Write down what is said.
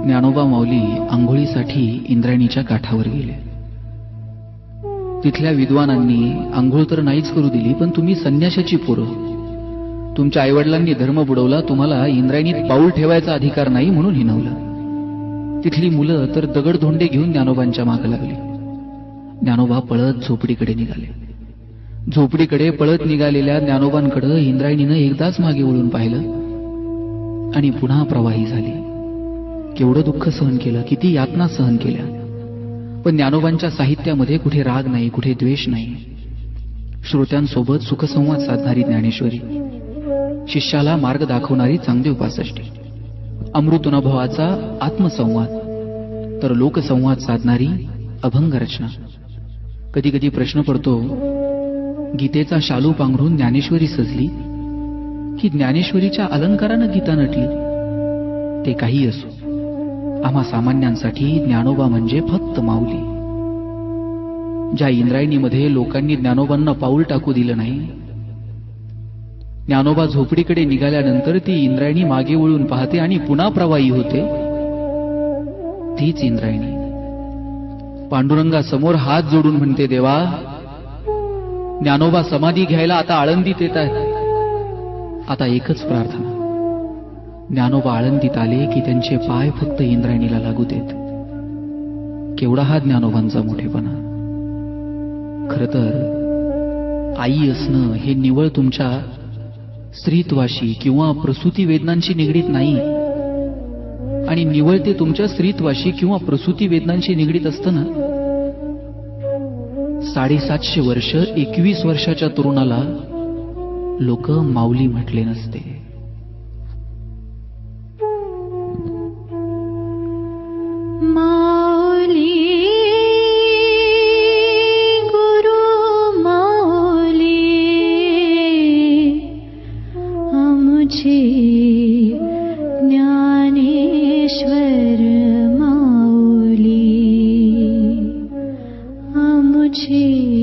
ज्ञानोबा माऊली आंघोळीसाठी इंद्रायणीच्या काठावर गेले. तिथल्या विद्वानांनी आंघोळ तर नाहीच करू दिली, पण तुम्ही संन्याशाची पोरं, तुमच्या आईवडिलांनी धर्म बुडवला, तुम्हाला इंद्रायणीत पाऊल ठेवायचा अधिकार नाही म्हणून हिणवलं. तिथली मुलं तर दगडधोंडे घेऊन ज्ञानोबांच्या मागे लागली. ज्ञानोबा पळत झोपडीकडे निघाले. झोपडीकडे पळत निघालेल्या ज्ञानोबांकडे इंद्रायणीनं एकदाच मागे वळून पाहिलं आणि पुन्हा प्रवाही झाली. केवढं दुःख सहन केलं, किती यातना सहन केल्या, पण ज्ञानोबांच्या साहित्यामध्ये कुठे राग नाही, कुठे द्वेष नाही. श्रोत्यांसोबत सुखसंवाद साधणारी ज्ञानेश्वरी, शिष्याला मार्ग दाखवणारी चांगली उपासष्टी, अमृतानुभवाचा आत्मसंवाद, तर लोकसंवाद साधणारी अभंग रचना. कधी कधी प्रश्न पडतो, गीतेचा शालू पांघरून ज्ञानेश्वरी सजली की ज्ञानेश्वरीच्या अलंकारानं गीता नटली? ते काही असो, आम्हा सामान्यांसाठी ज्ञानोबा म्हणजे फक्त माऊली. ज्या इंद्रायणीमध्ये लोकांनी ज्ञानोबांना पाऊल टाकू दिलं नाही, ज्ञानोबा झोपडीकडे निघाल्यानंतर ती इंद्रायणी मागे वळून पाहते आणि पुन्हा प्रवाही होते, तीच इंद्रायणी पांडुरंगासमोर हात जोडून म्हणते, देवा, ज्ञानोबा समाधी घ्यायला आता आळंदीत येत आहेत. आता एकच प्रार्थना, ज्ञानोबा आळंदीत आले की त्यांचे पाय फक्त इंद्रायणीला लागू देत. केवढा हा ज्ञानोबांचा मोठेपणा. खरं तर आई असणं हे निवळ तुमच्या स्त्रीत्वाशी किंवा प्रसूती वेदनांशी निगडीत नाही, आणि निवळ ते तुमच्या स्त्रीत्वाशी किंवा प्रसूती वेदनांशी निगडीत असताना 750 वर्ष 21 वर्षाच्या तरुणाला लोक माऊली म्हटले नसते. ज्ञानेश्वर माऊली, आमुचे